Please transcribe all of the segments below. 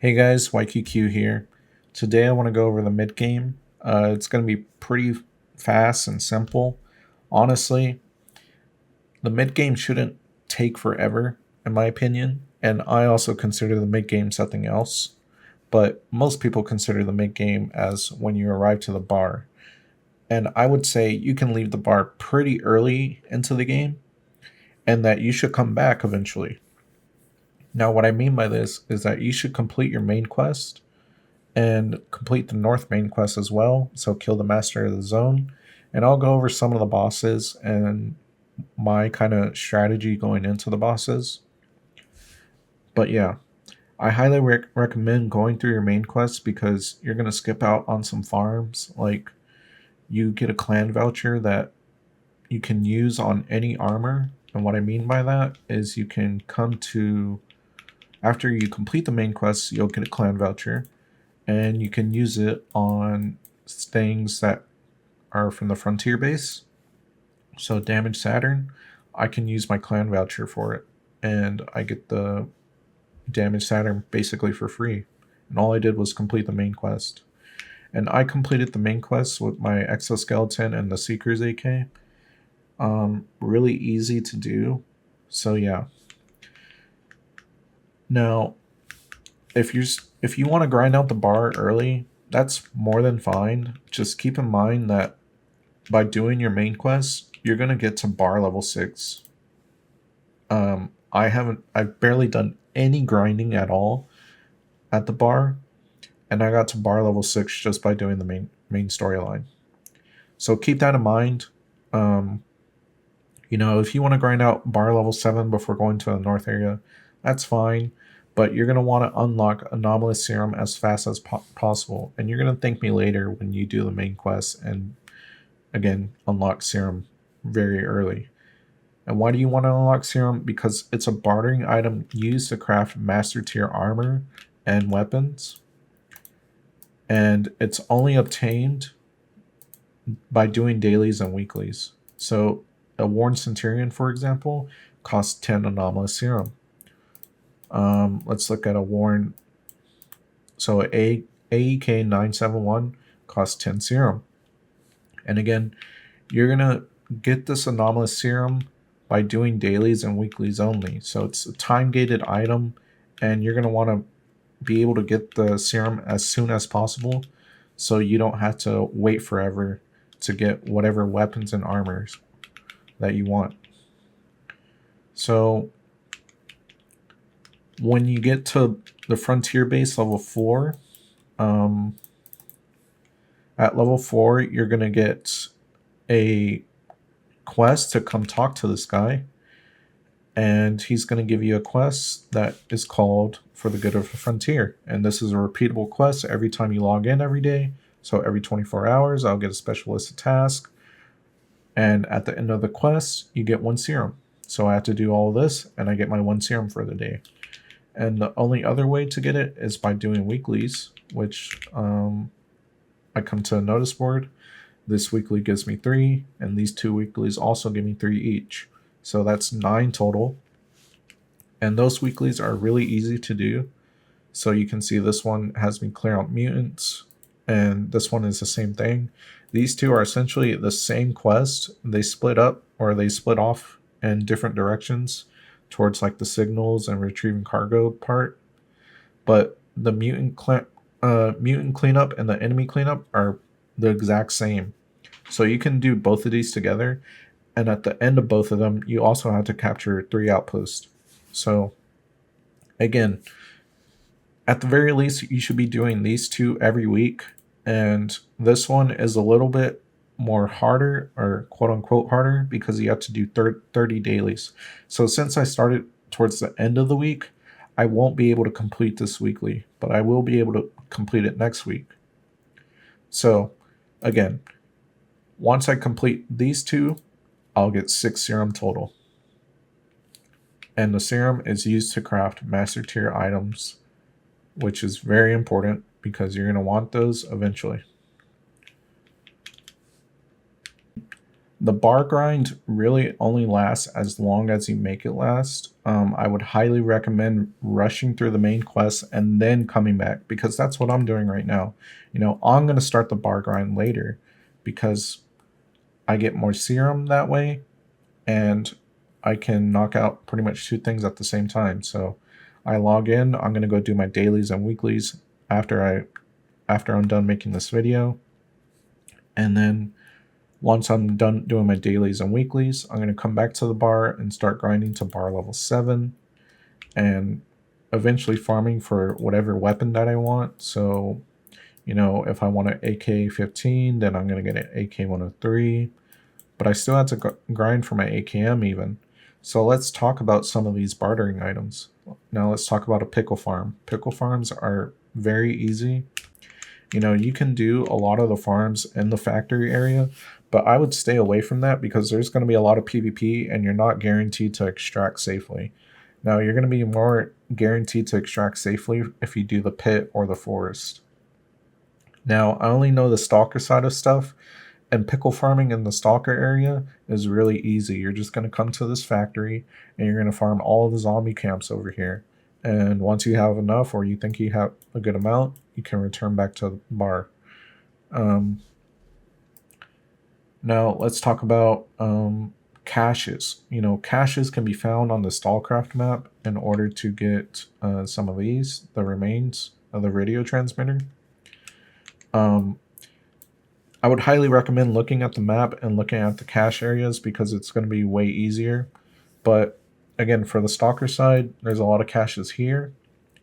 Hey guys, YQQ here. Today I want to go over the mid game. It's going to be pretty fast and simple. Honestly, the mid game shouldn't take forever, in my opinion, and I also consider the mid game something else. But most people consider the mid game as when you arrive to the bar. And I would say you can leave the bar pretty early into the game, and that you should come back eventually. Now, what I mean by this is that you should complete your main quest and complete the North main quest as well. So kill the Master of the Zone. And I'll go over some of the bosses and my kind of strategy going into the bosses. But yeah, I highly recommend going through your main quest because you're going to skip out on some farms. Like, you get a clan voucher that you can use on any armor. And what I mean by that is you can come to, after you complete the main quest, you'll get a clan voucher and you can use it on things that are from the Frontier base. So Damage Saturn, I can use my clan voucher for it, and I get the Damage Saturn basically for free. And all I did was complete the main quest. And I completed the main quest with my exoskeleton and the Seeker's AK. Really easy to do. So yeah. Now, if you want to grind out the bar early, that's more than fine. Just keep in mind that by doing your main quest, you're gonna get to bar level 6. I've barely done any grinding at all at the bar, and I got to bar level 6 just by doing the main storyline. So keep that in mind. Um, if you want to grind out bar level 7 before going to the north area, that's fine. But you're going to want to unlock Anomalous Serum as fast as possible. And you're going to thank me later when you do the main quest and, again, unlock Serum very early. And why do you want to unlock Serum? Because it's a bartering item used to craft master tier armor and weapons. And it's only obtained by doing dailies and weeklies. So a Worn Centurion, for example, costs 10 Anomalous Serum. Let's look at a Worn. So AEK 971 costs 10 Serum. And again, you're going to get this Anomalous Serum by doing dailies and weeklies only. So it's a time-gated item, and you're going to want to be able to get the serum as soon as possible so you don't have to wait forever to get whatever weapons and armors that you want. So when you get to the Frontier base level 4, at level 4, you're going to get a quest to come talk to this guy. And he's going to give you a quest that is called For the Good of the Frontier. And this is a repeatable quest every time you log in every day. So every 24 hours, I'll get a special list of tasks. And at the end of the quest, you get 1 serum. So I have to do all of this, and I get my 1 serum for the day. And the only other way to get it is by doing weeklies, which I come to a notice board. This weekly gives me 3, and these 2 weeklies also give me 3 each. So that's 9 total. And those weeklies are really easy to do. So you can see this one has me clear out mutants, and this one is the same thing. These two are essentially the same quest. They split up, or they split off in different directions towards like the signals and retrieving cargo part. But the mutant cleanup and the enemy cleanup are the exact same. So you can do both of these together. And at the end of both of them, you also have to capture 3 outposts. So, again, at the very least, you should be doing these 2 every week. And this one is a little bit more harder, or quote-unquote harder, because you have to do 30 dailies. So since I started towards the end of the week, I won't be able to complete this weekly, but I will be able to complete it next week. So, again, once I complete these 2, I'll get 6 serum total. And the serum is used to craft master tier items, which is very important because you're going to want those eventually. The bar grind really only lasts as long as you make it last. I would highly recommend rushing through the main quest and then coming back, because that's what I'm doing right now. You know, I'm going to start the bar grind later because I get more serum that way, and I can knock out pretty much two things at the same time. So I log in, I'm going to go do my dailies and weeklies after I'm done making this video. And then once I'm done doing my dailies and weeklies, I'm going to come back to the bar and start grinding to bar level 7 and eventually farming for whatever weapon that I want. So, you know, if I want an AK-15, then I'm going to get an AK-103. But I still have to grind for my AKM even. So let's talk about some of these bartering items. Now let's talk about a pickle farm. Pickle farms are very easy. You know, you can do a lot of the farms in the factory area, but I would stay away from that because there's going to be a lot of PvP and you're not guaranteed to extract safely. Now, you're going to be more guaranteed to extract safely if you do the pit or the forest. Now, I only know the Stalker side of stuff, and pickle farming in the Stalker area is really easy. You're just going to come to this factory and you're going to farm all the zombie camps over here. And once you have enough, or you think you have a good amount, you can return back to the bar. Now let's talk about caches. You know, caches can be found on the Stalcraft map in order to get some of these, the remains of the radio transmitter. I would highly recommend looking at the map and looking at the cache areas because it's going to be way easier. But again, for the Stalker side, there's a lot of caches here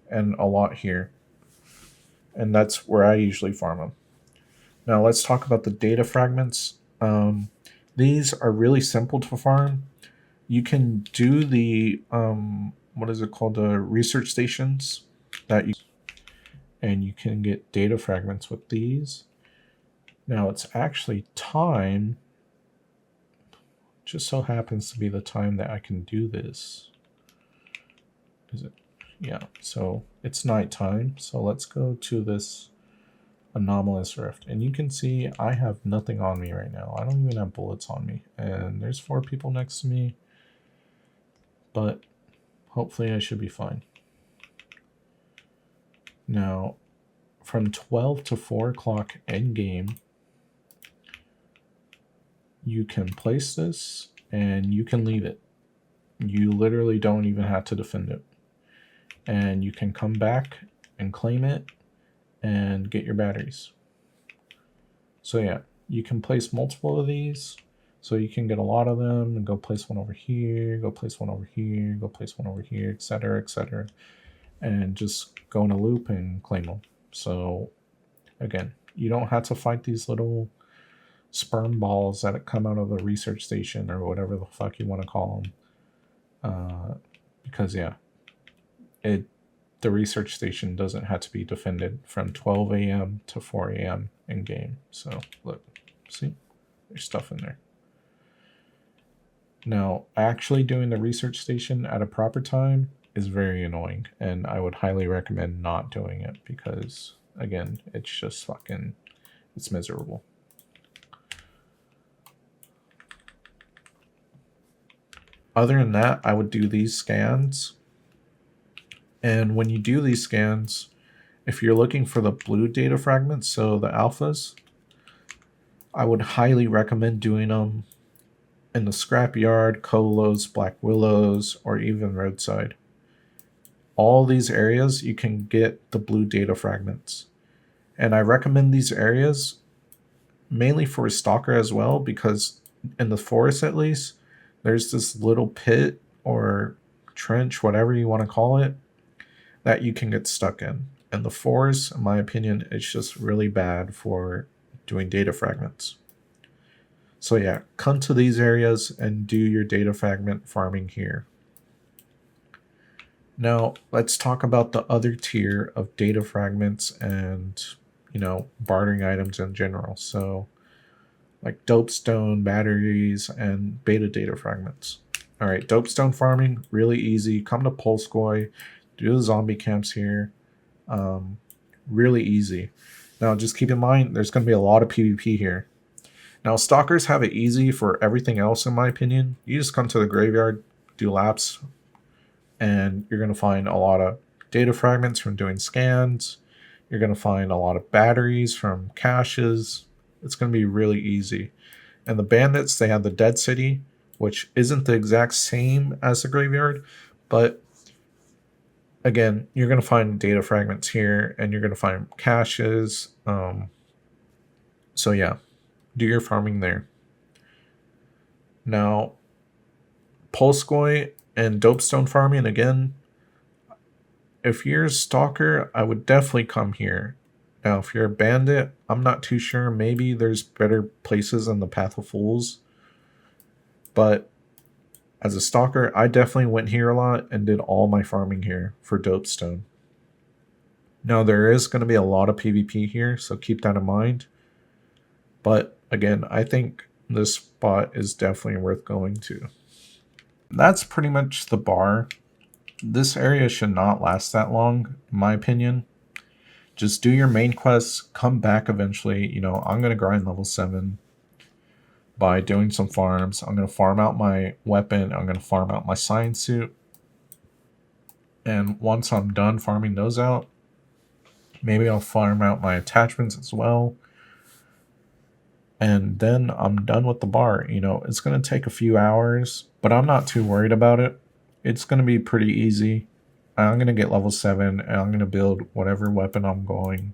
and a lot here. And that's where I usually farm them. Now let's talk about the data fragments. These are really simple to farm. You can do the, what is it called, the research stations and you can get data fragments with these. Now it's actually time, just so happens to be the time that I can do this. Is it? Yeah, so it's nighttime. So let's go to this anomalous rift, and you can see I have nothing on me right now. I don't even have bullets on me, and there's 4 people next to me, but hopefully I should be fine. Now, from 12 to 4 o'clock end game, you can place this and you can leave it. You literally don't even have to defend it. And you can come back and claim it and get your batteries. So yeah, you can place multiple of these. So you can get a lot of them and go place one over here, go place one over here, go place one over here, etc., etc. And just go in a loop and claim them. So again, you don't have to fight these little sperm balls that come out of the research station or whatever the fuck you want to call them. Because yeah, the research station doesn't have to be defended from 12 a.m. to 4 a.m. in game. So look, see, there's stuff in there. Now, actually doing the research station at a proper time is very annoying, and I would highly recommend not doing it because, again, it's just fucking, it's miserable. Other than that, I would do these scans. And when you do these scans, if you're looking for the blue data fragments, so the alphas, I would highly recommend doing them in the scrapyard, colos, black willows, or even roadside. All these areas, you can get the blue data fragments. And I recommend these areas mainly for a stalker as well, because in the forest at least, there's this little pit or trench, whatever you want to call it, that you can get stuck in. And the forest, in my opinion, is just really bad for doing data fragments. So yeah, come to these areas and do your data fragment farming here. Now, let's talk about the other tier of data fragments and, you know, bartering items in general. So like dopestone, batteries, and beta data fragments. All right, dopestone farming, really easy. Come to Polskoy, do the zombie camps here. Really easy. Now, just keep in mind, there's going to be a lot of PvP here. Now, Stalkers have it easy for everything else, in my opinion. You just come to the graveyard, do laps, and you're going to find a lot of data fragments from doing scans. You're going to find a lot of batteries from caches. It's going to be really easy. And the bandits, they have the Dead City, which isn't the exact same as the graveyard, but again, you're going to find data fragments here, and you're going to find caches. So yeah, do your farming there. Now, Polskoy and Dopestone farming, again, if you're a Stalker, I would definitely come here. Now, if you're a bandit, I'm not too sure. Maybe there's better places in the Path of Fools. But as a Stalker, I definitely went here a lot and did all my farming here for Dopestone. Now, there is going to be a lot of PvP here, so keep that in mind. But again, I think this spot is definitely worth going to. That's pretty much the bar. This area should not last that long, in my opinion. Just do your main quests, come back eventually. You know, I'm going to grind level 7 by doing some farms. I'm going to farm out my weapon. I'm going to farm out my science suit. And once I'm done farming those out, maybe I'll farm out my attachments as well. And then I'm done with the bar. You know, it's going to take a few hours, but I'm not too worried about it. It's going to be pretty easy. I'm going to get level 7, and I'm going to build whatever weapon I'm going.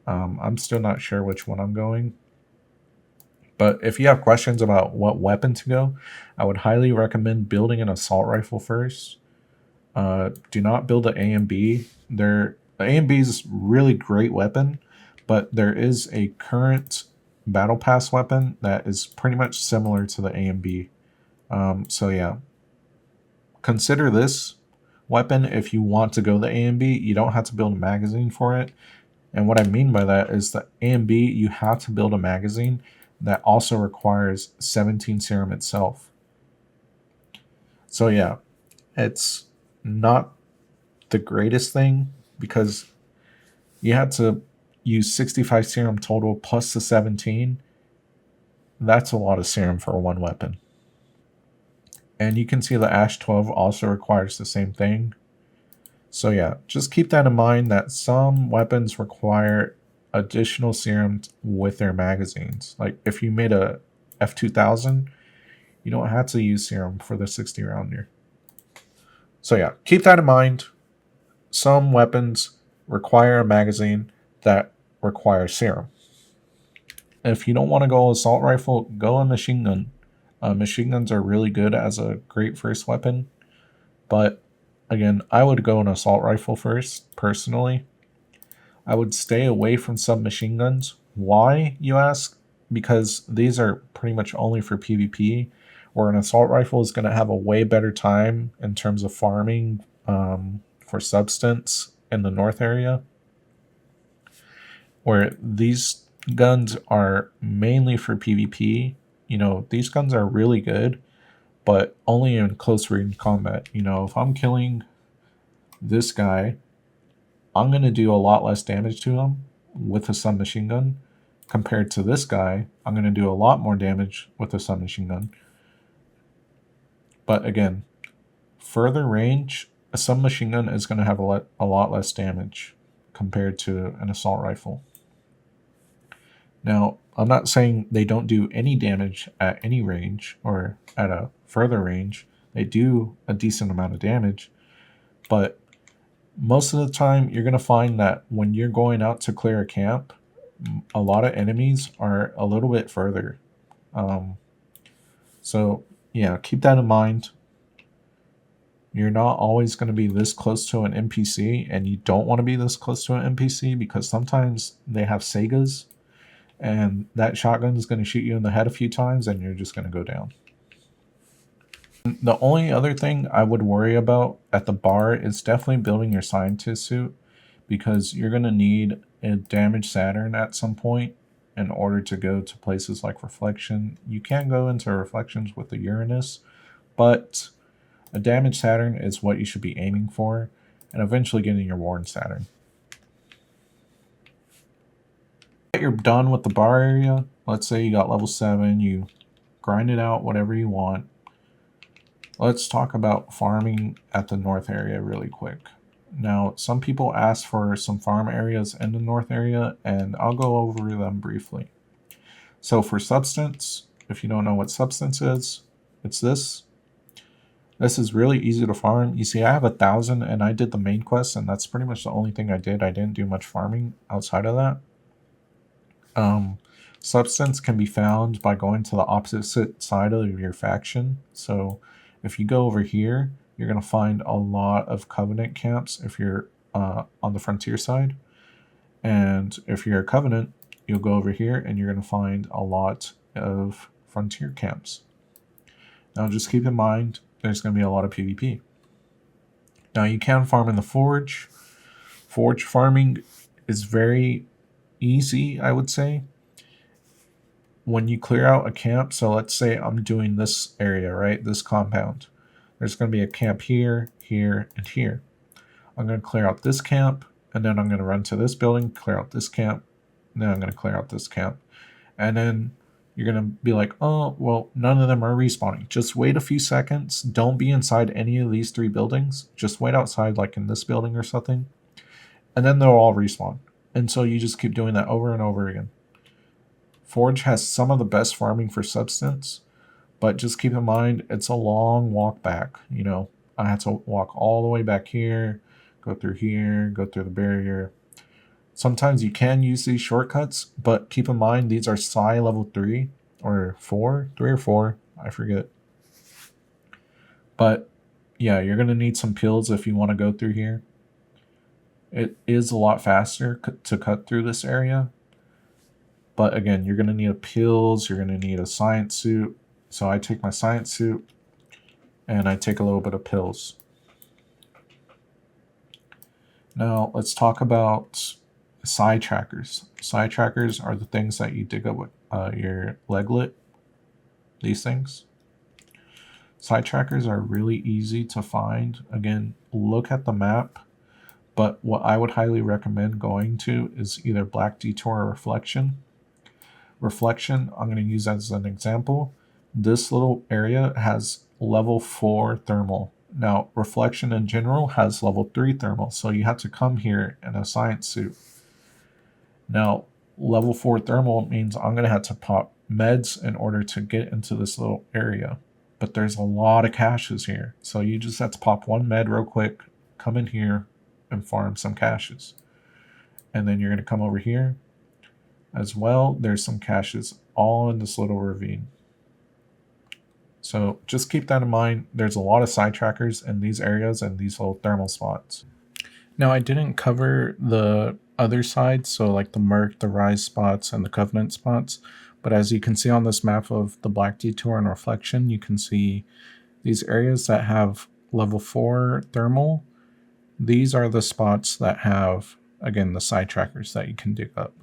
I'm still not sure which one I'm going. But if you have questions about what weapon to go, I would highly recommend building an assault rifle first. Do not build an AMB. The AMB is really great weapon, but there is a current battle pass weapon that is pretty much similar to the AMB. So yeah, consider this weapon if you want to go the AMB. You don't have to build a magazine for it. And what I mean by that is the AMB, you have to build a magazine that also requires 17 serum itself. So yeah, it's not the greatest thing because you had to use 65 serum total plus the 17. That's a lot of serum for one weapon. And you can see the Ash 12 also requires the same thing. So yeah, just keep that in mind that some weapons require additional serum with their magazines. Like if you made a F2000, you don't have to use serum for the 60 rounder. So yeah, keep that in mind. Some weapons require a magazine that requires serum. If you don't want to go assault rifle, go a machine gun. Machine guns are really good as a great first weapon, but again, I would go an assault rifle first, personally. I would stay away from submachine guns. Why, you ask? Because these are pretty much only for PvP, where an assault rifle is going to have a way better time in terms of farming for substance in the north area, where these guns are mainly for PvP. You know, these guns are really good, but only in close range combat. You know, if I'm killing this guy, I'm going to do a lot less damage to him with a submachine gun compared to this guy. I'm going to do a lot more damage with a submachine gun. But again, further range, a submachine gun is going to have a lot less damage compared to an assault rifle. Now, I'm not saying they don't do any damage at any range or at a further range. They do a decent amount of damage, but most of the time you're going to find that when you're going out to clear a camp, a lot of enemies are a little bit further. So yeah, keep that in mind. You're not always going to be this close to an NPC, and you don't want to be this close to an NPC because sometimes they have Segas, and that shotgun is going to shoot you in the head a few times and you're just going to go down. The only other thing I would worry about at the bar is definitely building your scientist suit, because you're going to need a damaged Saturn at some point in order to go to places like Reflection. You can go into Reflections with the Uranus, but a damaged Saturn is what you should be aiming for, and eventually getting your worn Saturn. you're done with the bar area, let's say you got level 7, you grind it out, whatever you want. Let's talk about farming at the north area really quick. Now, some people ask for some farm areas in the north area, and I'll go over them briefly. So for substance, if you don't know what substance is, it's this. This is really easy to farm. You see, I have 1,000 and I did the main quest, and that's pretty much the only thing I did. I didn't do much farming outside of that. Substance can be found by going to the opposite side of your faction. So if you go over here, you're going to find a lot of Covenant camps if you're on the frontier side. And if you're a Covenant, you'll go over here and you're going to find a lot of frontier camps. Now just keep in mind, there's going to be a lot of PvP. Now you can farm in the forge. Forge farming is very easy, I would say. When you clear out a camp, so let's say I'm doing this area, right? This compound. There's going to be a camp here, here, and here. I'm going to clear out this camp, and then I'm going to run to this building, clear out this camp, and then I'm going to clear out this camp. And then you're going to be like, oh, well, none of them are respawning. Just wait a few seconds. Don't be inside any of these 3 buildings. Just wait outside, like in this building or something. And then they'll all respawn. And so you just keep doing that over and over again. Forge has some of the best farming for substance, but just keep in mind, it's a long walk back. You know, I had to walk all the way back here, go through the barrier. Sometimes you can use these shortcuts, but keep in mind, these are Psy level 3 or 4, 3 or 4, I forget. But yeah, you're going to need some pills if you want to go through here. It is a lot faster to cut through this area. But again, you're going to need a pills, you're going to need a science suit. So I take my science suit and I take a little bit of pills. Now let's talk about Psy Trackers. Psy Trackers are the things that you dig up with your leglet. These things. Psy Trackers are really easy to find. Again, look at the map. But what I would highly recommend going to is either Black Detour or Reflection. Reflection, I'm going to use as an example. This little area has level 4 thermal. Now, Reflection in general has level 3 thermal, so you have to come here in a science suit. Now, level 4 thermal means I'm going to have to pop meds in order to get into this little area. But there's a lot of caches here, so you just have to pop 1 med real quick, come in here, and farm some caches. And then you're going to come over here. As well, there's some caches all in this little ravine. So just keep that in mind. There's a lot of Psy Trackers in these areas and these little thermal spots. Now, I didn't cover the other side, so like the Merc, the Rise spots, and the Covenant spots. But as you can see on this map of the Black Detour and Reflection, you can see these areas that have level 4 thermal. These are the spots that have, again, the Psy Trackers that you can dig up.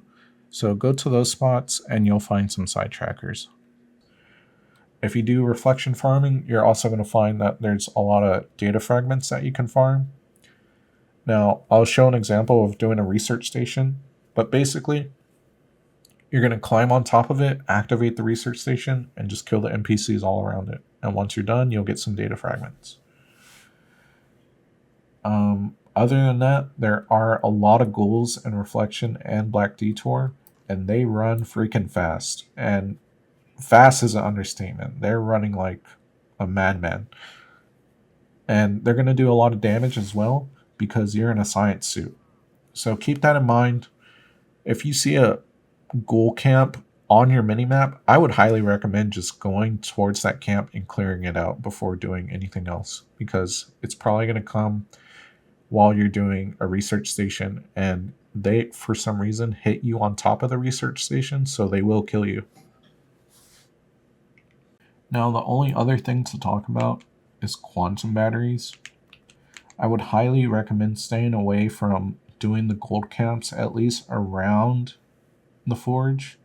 So go to those spots and you'll find some Psy Trackers. If you do reflection farming, you're also going to find that there's a lot of data fragments that you can farm. Now, I'll show an example of doing a research station, but basically, you're going to climb on top of it, activate the research station, and just kill the NPCs all around it. And once you're done, you'll get some data fragments. Other than that, there are a lot of ghouls in Reflection and Black Detour, and they run freaking fast. And fast is an understatement. They're running like a madman. And they're going to do a lot of damage as well because you're in a science suit. So keep that in mind. If you see a ghoul camp on your minimap, I would highly recommend just going towards that camp and clearing it out before doing anything else, because it's probably going to come while you're doing a research station, and they, for some reason, hit you on top of the research station, so they will kill you. Now, the only other thing to talk about is quantum batteries. I would highly recommend staying away from doing the gold camps, at least around the forge.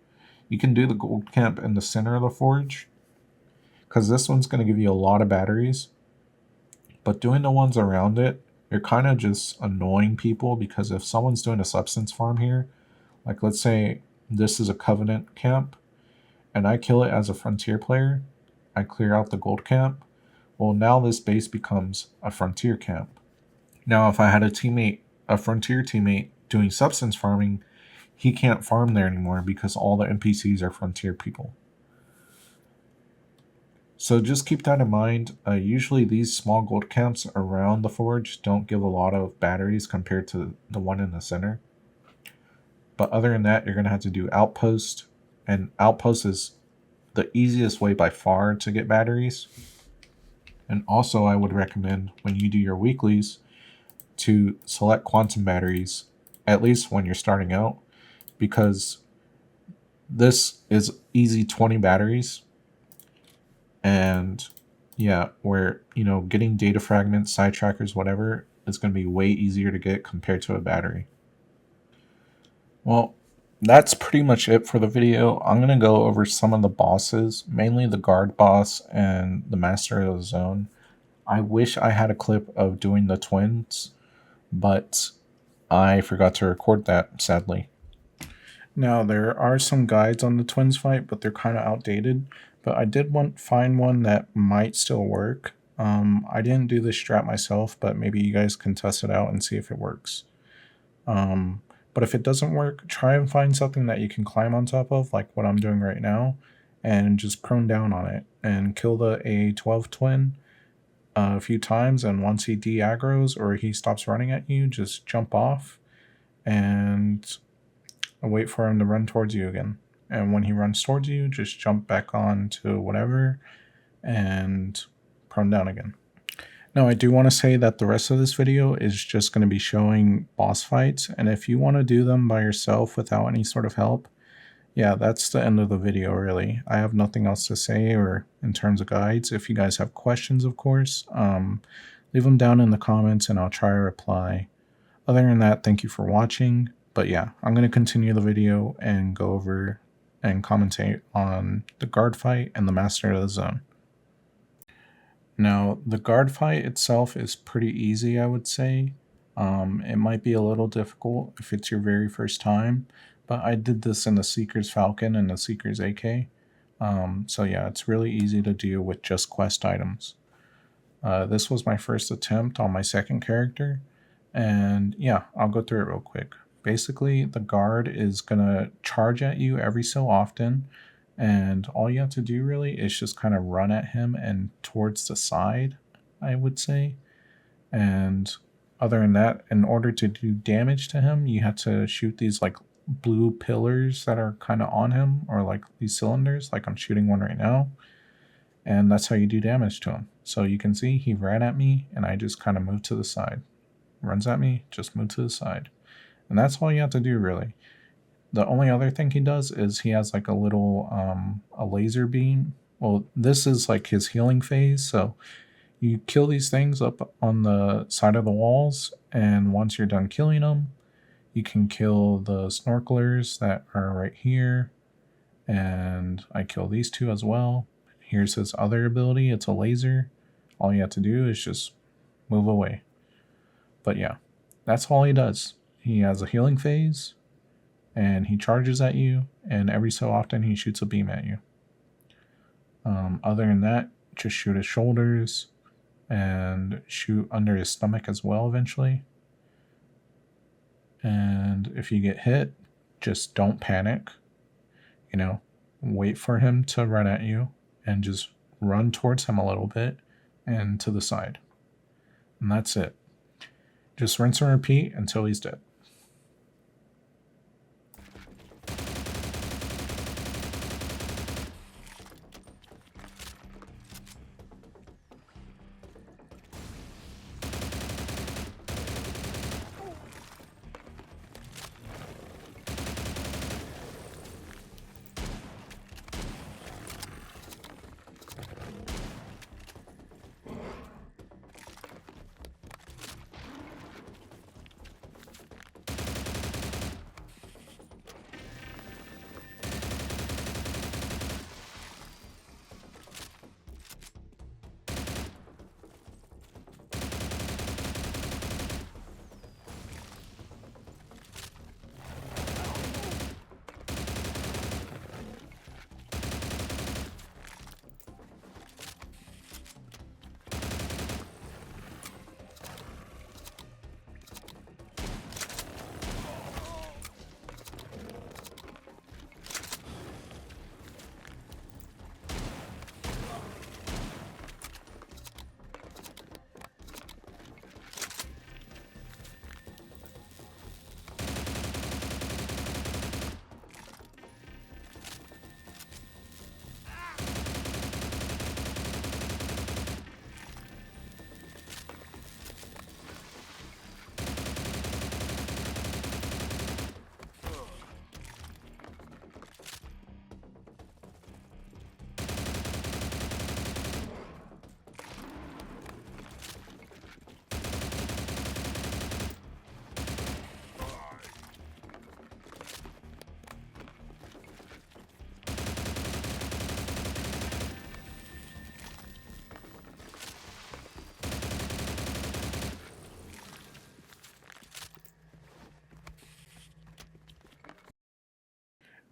You can do the gold camp in the center of the forge, because this one's going to give you a lot of batteries. But doing the ones around it, you're kind of just annoying people, because if someone's doing a substance farm here, like let's say this is a Covenant camp, and I kill it as a Frontier player, I clear out the gold camp, well, now this base becomes a Frontier camp. Now, if I had a Frontier teammate doing substance farming, he can't farm there anymore because all the NPCs are Frontier people. So just keep that in mind. Usually these small gold camps around the forge don't give a lot of batteries compared to the one in the center. But other than that, you're going to have to do outpost, and outpost is the easiest way by far to get batteries. And also I would recommend when you do your weeklies to select quantum batteries, at least when you're starting out, because this is easy 20 batteries. And yeah, where, getting data fragments, Psy Trackers, whatever, is going to be way easier to get compared to a battery. Well, that's pretty much it for the video. I'm going to go over some of the bosses, mainly the guard boss and the master of the zone. I wish I had a clip of doing the twins, but I forgot to record that, sadly. Now, there are some guides on the twins fight, but they're kind of outdated. But I did find one that might still work. I didn't do this strat myself, but maybe you guys can test it out and see if it works. But if it doesn't work, try and find something that you can climb on top of, like what I'm doing right now, and just prone down on it and kill the A12 twin a few times. And once he de-aggroes or he stops running at you, just jump off and wait for him to run towards you again. And when he runs towards you, just jump back on to whatever and prone down again. Now, I do want to say that the rest of this video is just going to be showing boss fights, and if you want to do them by yourself without any sort of help, yeah, that's the end of the video, really. I have nothing else to say or in terms of guides. If you guys have questions, of course, leave them down in the comments and I'll try to reply. Other than that, thank you for watching. But yeah, I'm going to continue the video and go over and commentate on the guard fight and the master of the zone. Now, the guard fight itself is pretty easy, I would say. It might be a little difficult if it's your very first time, but I did this in the Seeker's Falcon and the Seeker's AK. So yeah, it's really easy to do with just quest items. This was my first attempt on my second character, and yeah, I'll go through it real quick. Basically, the guard is going to charge at you every so often, and all you have to do really is just kind of run at him and towards the side, I would say. And other than that, in order to do damage to him, you have to shoot these like blue pillars that are kind of on him, or like these cylinders, like I'm shooting one right now. And that's how you do damage to him. So you can see he ran at me and I just kind of moved to the side. Runs at me, just move to the side. And that's all you have to do, really. The only other thing he does is he has like a little a laser beam. Well, this is like his healing phase. So you kill these things up on the side of the walls, and once you're done killing them, you can kill the snorkelers that are right here. And I kill these two as well. Here's his other ability. It's a laser. All you have to do is just move away. But yeah, that's all he does. He has a healing phase, and he charges at you, and every so often he shoots a beam at you. Other than that, just shoot his shoulders and shoot under his stomach as well eventually. And if you get hit, just don't panic. Wait for him to run at you and just run towards him a little bit and to the side. And that's it. Just rinse and repeat until he's dead.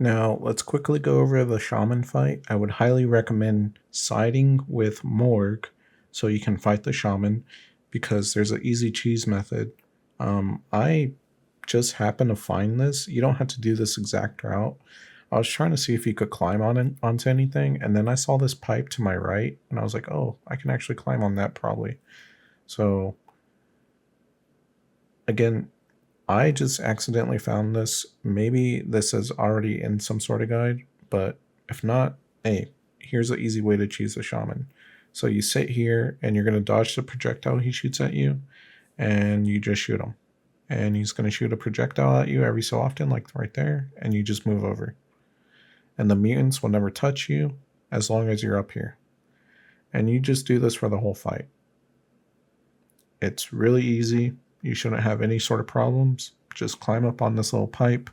Now, let's quickly go over the Shaman Fight. I would highly recommend siding with Morg so you can fight the Shaman, because there's an easy cheese method. I just happened to find this. You don't have to do this exact route. I was trying to see if you could climb onto anything, and then I saw this pipe to my right, and I was like, oh, I can actually climb on that probably. So, again, I just accidentally found this. Maybe this is already in some sort of guide, but if not, hey, here's an easy way to choose a shaman. So you sit here and you're going to dodge the projectile he shoots at you, and you just shoot him. And he's going to shoot a projectile at you every so often, like right there, and you just move over. And the mutants will never touch you as long as you're up here. And you just do this for the whole fight. It's really easy. You shouldn't have any sort of problems. Just climb up on this little pipe.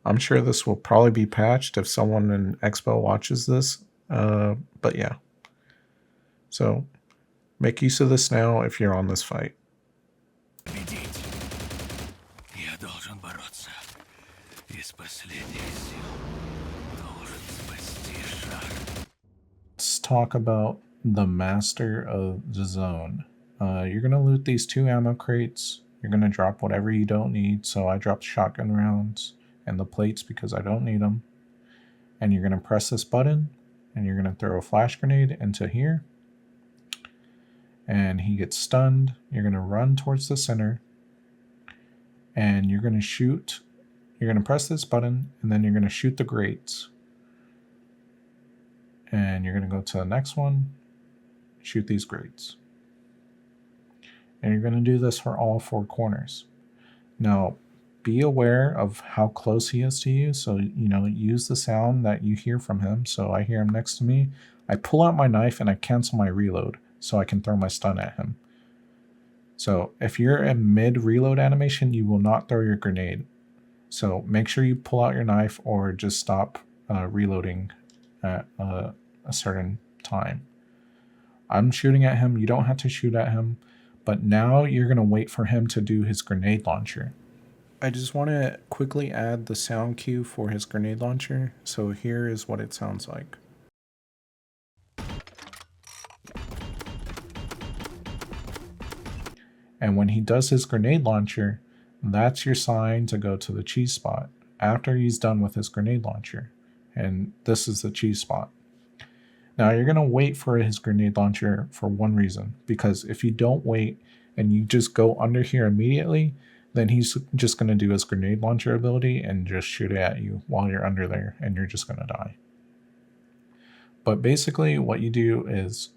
I'm sure this will probably be patched if someone in Expo watches this. But yeah. So make use of this now if you're on this fight. Let's talk about the master of the zone. You're going to loot these 2 ammo crates. You're going to drop whatever you don't need. So I dropped shotgun rounds and the plates because I don't need them. And you're going to press this button and you're going to throw a flash grenade into here. And he gets stunned. You're going to run towards the center and you're going to shoot. You're going to press this button and then you're going to shoot the grates. And you're going to go to the next one, shoot these grates. And you're going to do this for all 4 corners. Now, be aware of how close he is to you. So, use the sound that you hear from him. So I hear him next to me. I pull out my knife and I cancel my reload so I can throw my stun at him. So if you're in mid-reload animation, you will not throw your grenade. So make sure you pull out your knife or just stop reloading at a certain time. I'm shooting at him. You don't have to shoot at him. But now you're going to wait for him to do his grenade launcher. I just want to quickly add the sound cue for his grenade launcher. So here is what it sounds like. And when he does his grenade launcher, that's your sign to go to the cheese spot after he's done with his grenade launcher. And this is the cheese spot. Now you're going to wait for his grenade launcher for one reason, because if you don't wait and you just go under here immediately, then he's just going to do his grenade launcher ability and just shoot it at you while you're under there, and you're just going to die. But basically what you do is,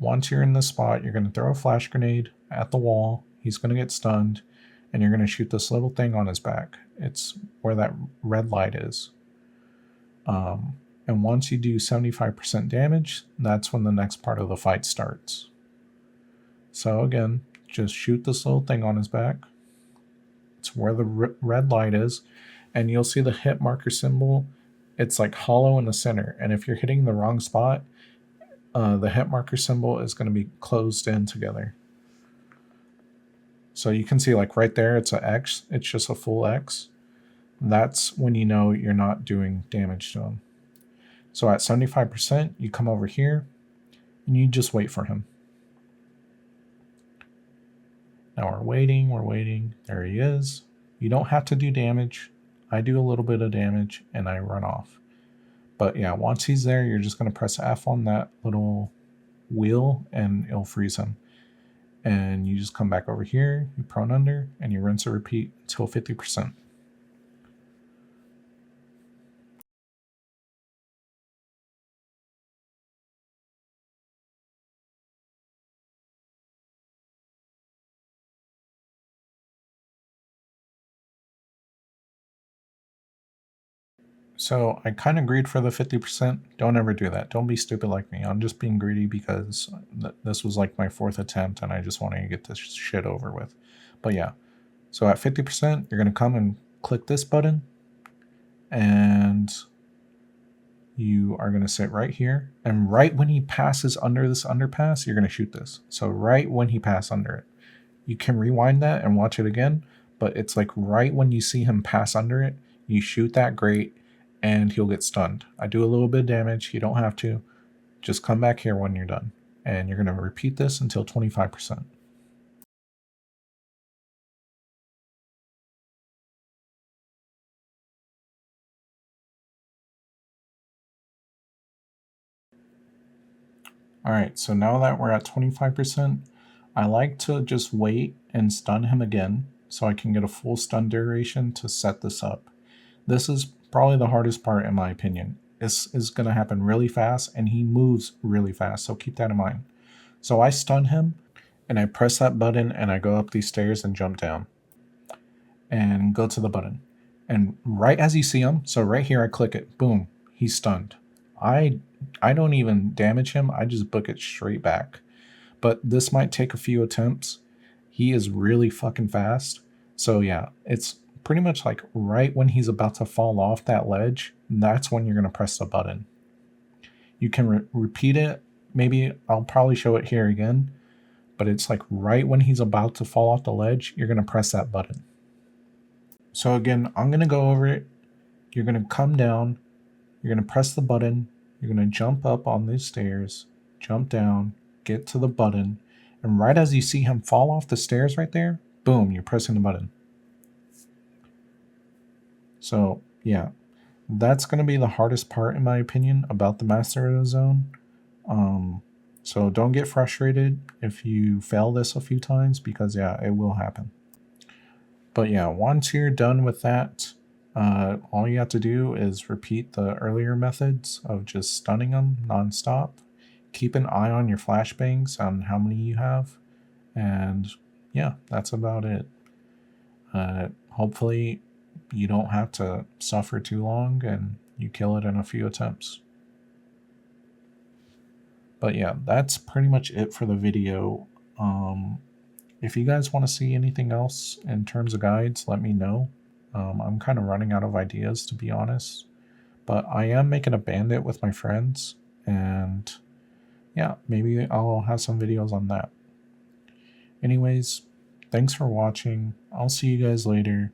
once you're in this spot, you're going to throw a flash grenade at the wall. He's going to get stunned, and you're going to shoot this little thing on his back. It's where that red light is. And once you do 75% damage, that's when the next part of the fight starts. So again, just shoot this little thing on his back. It's where the red light is, and you'll see the hit marker symbol. It's like hollow in the center, and if you're hitting the wrong spot, the hit marker symbol is going to be closed in together. So you can see, like right there, it's an X. It's just a full X. That's when you know you're not doing damage to him. So at 75%, you come over here and you just wait for him. Now we're waiting. There he is. You don't have to do damage. I do a little bit of damage and I run off. But yeah, once he's there, you're just going to press F on that little wheel and it'll freeze him. And you just come back over here, you prone under, and you rinse and repeat until 50%. So I kind of agreed for the 50%. Don't ever do that. Don't be stupid like me. I'm just being greedy because this was like my 4th attempt and I just wanted to get this shit over with. But yeah, so at 50%, you're going to come and click this button and you are going to sit right here. And right when he passes under this underpass, you're going to shoot this. So right when he passes under it. You can rewind that and watch it again, but it's like right when you see him pass under it, you shoot that grate and he'll get stunned. I do a little bit of damage. You don't have to. Just come back here when you're done. And you're going to repeat this until 25%. Alright, so now that we're at 25%, I like to just wait and stun him again so I can get a full stun duration to set this up. This is probably the hardest part in my opinion. This is going to happen really fast and he moves really fast, so keep that in mind. So I stun him and I press that button and I go up these stairs and jump down and go to the button. And right as you see him, so right here I click it, boom, he's stunned. I don't even damage him, I just book it straight back. But this might take a few attempts. He is really fucking fast. So yeah, it's pretty much like right when he's about to fall off that ledge, that's when you're going to press the button. You can repeat it. Maybe I'll probably show it here again, but it's like right when he's about to fall off the ledge, you're going to press that button. So again, I'm going to go over it. You're going to come down, you're going to press the button, you're going to jump up on these stairs, jump down, get to the button, and right as you see him fall off the stairs right there, boom, you're pressing the button. So yeah, that's going to be the hardest part in my opinion about the Master of the Zone. So don't get frustrated if you fail this a few times, because yeah, it will happen. But yeah, once you're done with that, all you have to do is repeat the earlier methods of just stunning them nonstop. Keep an eye on your flashbangs on how many you have, and yeah, that's about it. Hopefully you don't have to suffer too long and you kill it in a few attempts. But yeah, that's pretty much it for the video. If you guys want to see anything else in terms of guides, let me know. I'm kind of running out of ideas, to be honest. But I am making a bandit with my friends, and yeah, maybe I'll have some videos on that. Anyways, thanks for watching. I'll see you guys later.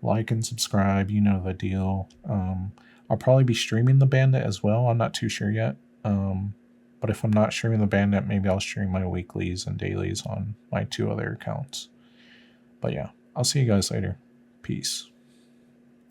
Like and subscribe, you know the deal. I'll probably be streaming the bandit as well. I'm not too sure yet. But if I'm not streaming the bandit, maybe I'll stream my weeklies and dailies on my 2 other accounts. But yeah, I'll see you guys later. Peace.